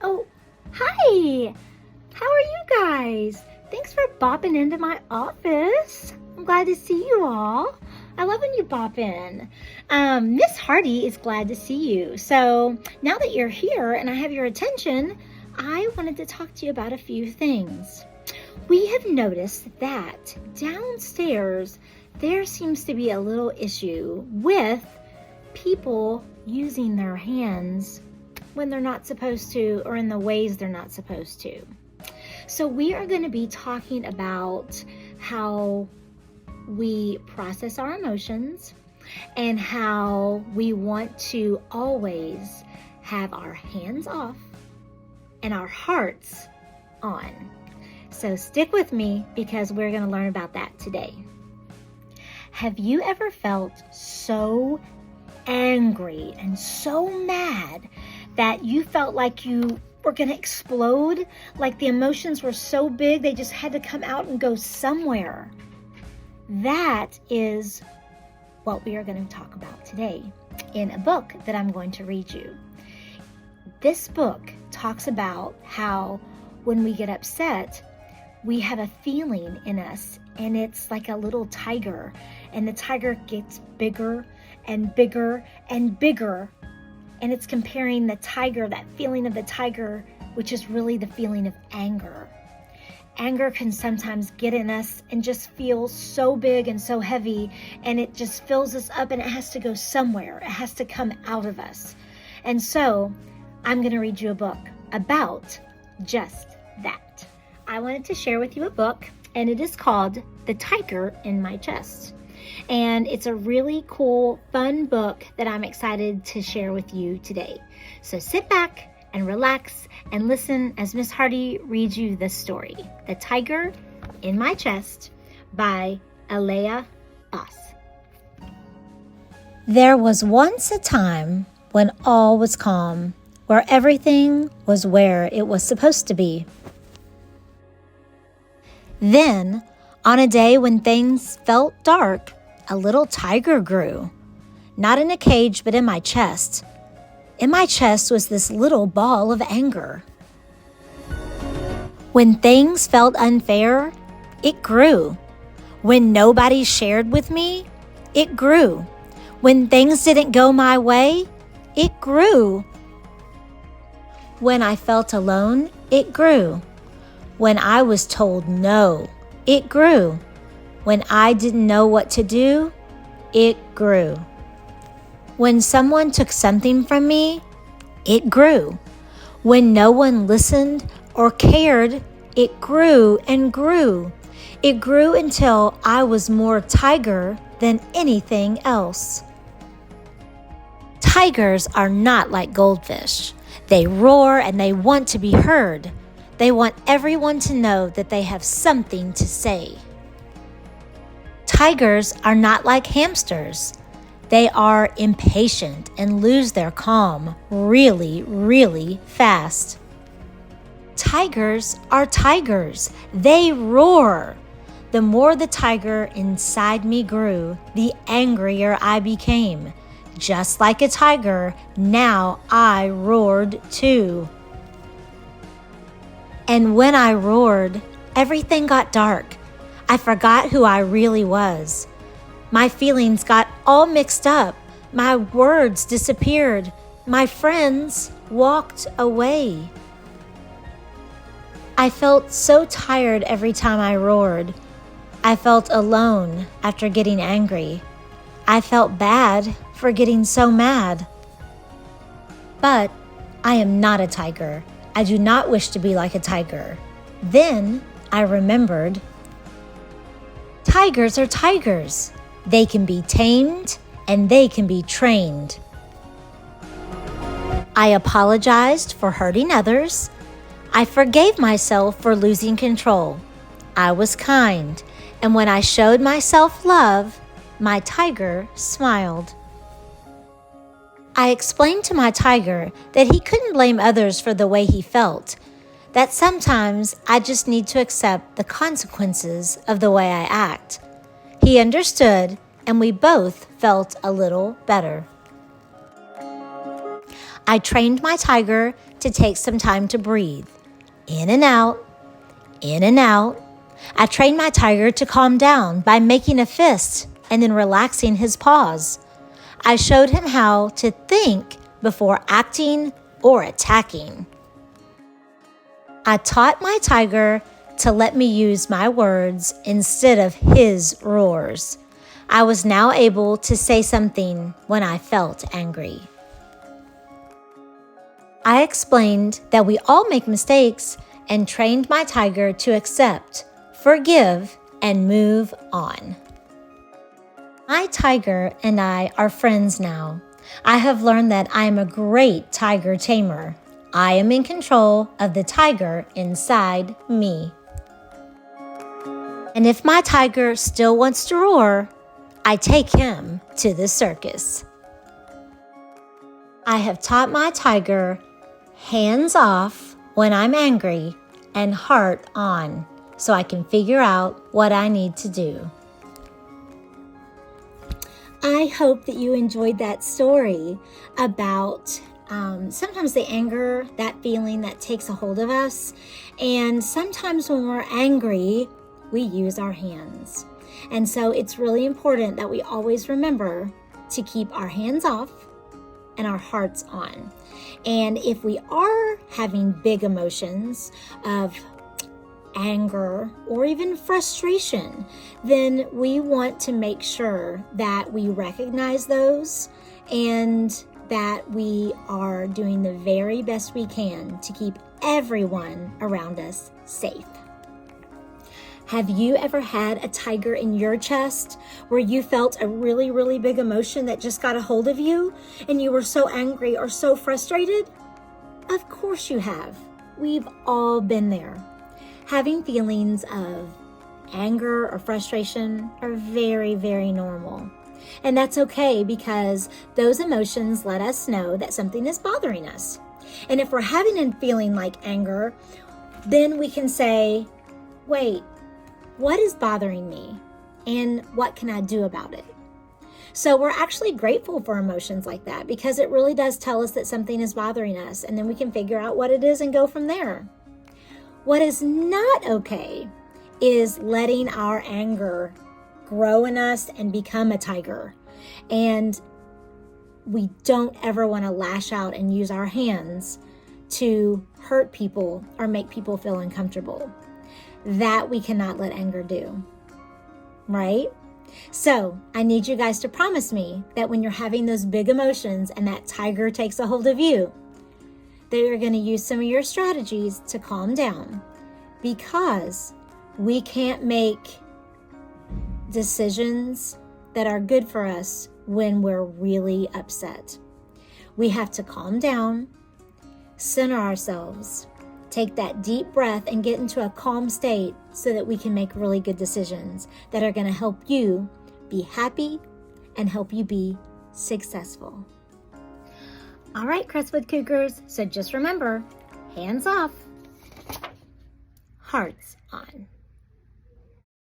Oh, hi! How are you guys? Thanks for bopping into my office. I'm glad to see you all. I love when you bop in. Miss Hardy is glad to see you. So now that you're here and I have your attention, I wanted to talk to you about a few things. We have noticed that downstairs there seems to be a little issue with people using their hands when they're not supposed to or in the ways they're not supposed to. So we are going to be talking about how we process our emotions and how we want to always have our hands off and our hearts on. So stick with me because we're going to learn about that today. Have you ever felt so angry and so mad that you felt like you were going to explode? Like the emotions were so big, they just had to come out and go somewhere. That is what we are going to talk about today in a book that I'm going to read you. This book talks about how when we get upset, we have a feeling in us, and it's like a little tiger, and the tiger gets bigger and bigger and bigger, and it's comparing the tiger, that feeling of the tiger, which is really the feeling of anger. Anger can sometimes get in us and just feel so big and so heavy, and it just fills us up, and it has to go somewhere. It has to come out of us. And so I'm going to read you a book about just that. I wanted to share with you a book, and it is called The Tiger in My Chest. And it's a really cool, fun book that I'm excited to share with you today. So sit back and relax and listen as Miss Hardy reads you this story, The Tiger in My Chest by Alea Oss. There was once a time when all was calm, where everything was where it was supposed to be. Then, on a day when things felt dark, a little tiger grew. Not in a cage, but in my chest. In my chest was this little ball of anger. When things felt unfair, it grew. When nobody shared with me, it grew. When things didn't go my way, it grew. When I felt alone, it grew. When I was told no, it grew. When I didn't know what to do, it grew. When someone took something from me, it grew. When no one listened or cared, it grew and grew. It grew until I was more tiger than anything else. Tigers are not like goldfish. They roar and they want to be heard. They want everyone to know that they have something to say. Tigers are not like hamsters. They are impatient and lose their calm really, really fast. Tigers are tigers. They roar. The more the tiger inside me grew, the angrier I became. Just like a tiger, now I roared too. And when I roared, everything got dark. I forgot who I really was. My feelings got all mixed up. My words disappeared. My friends walked away. I felt so tired every time I roared. I felt alone after getting angry. I felt bad for getting so mad. But I am not a tiger. I do not wish to be like a tiger. Then I remembered, tigers are tigers. They can be tamed and they can be trained. I apologized for hurting others. I forgave myself for losing control. I was kind, and when I showed myself love, my tiger smiled. I explained to my tiger that he couldn't blame others for the way he felt, that sometimes I just need to accept the consequences of the way I act. He understood, and we both felt a little better. I trained my tiger to take some time to breathe. In and out, in and out. I trained my tiger to calm down by making a fist and then relaxing his paws. I showed him how to think before acting or attacking. I taught my tiger to let me use my words instead of his roars. I was now able to say something when I felt angry. I explained that we all make mistakes and trained my tiger to accept, forgive, and move on. My tiger and I are friends now. I have learned that I am a great tiger tamer. I am in control of the tiger inside me. And if my tiger still wants to roar, I take him to the circus. I have taught my tiger hands off when I'm angry and heart on, so I can figure out what I need to do. I hope that you enjoyed that story about sometimes the anger, that feeling that takes a hold of us. And sometimes when we're angry, we use our hands. And so it's really important that we always remember to keep our hands off and our hearts on. And if we are having big emotions of anger or even frustration, then we want to make sure that we recognize those and that we are doing the very best we can to keep everyone around us safe. Have you ever had a tiger in your chest where you felt a really, really big emotion that just got a hold of you and you were so angry or so frustrated? Of course you have. We've all been there. Having feelings of anger or frustration are very, very normal. And that's okay because those emotions let us know that something is bothering us. And if we're having a feeling like anger, then we can say, wait, what is bothering me and what can I do about it? So we're actually grateful for emotions like that because it really does tell us that something is bothering us, and then we can figure out what it is and go from there. What is not okay is letting our anger grow in us and become a tiger. And we don't ever want to lash out and use our hands to hurt people or make people feel uncomfortable. That we cannot let anger do, right? So I need you guys to promise me that when you're having those big emotions and that tiger takes a hold of you, that you're going to use some of your strategies to calm down, because we can't make decisions that are good for us when we're really upset. We have to calm down, center ourselves, take that deep breath and get into a calm state so that we can make really good decisions that are going to help you be happy and help you be successful. All right, Crestwood Cougars, so just remember, hands off, hearts on.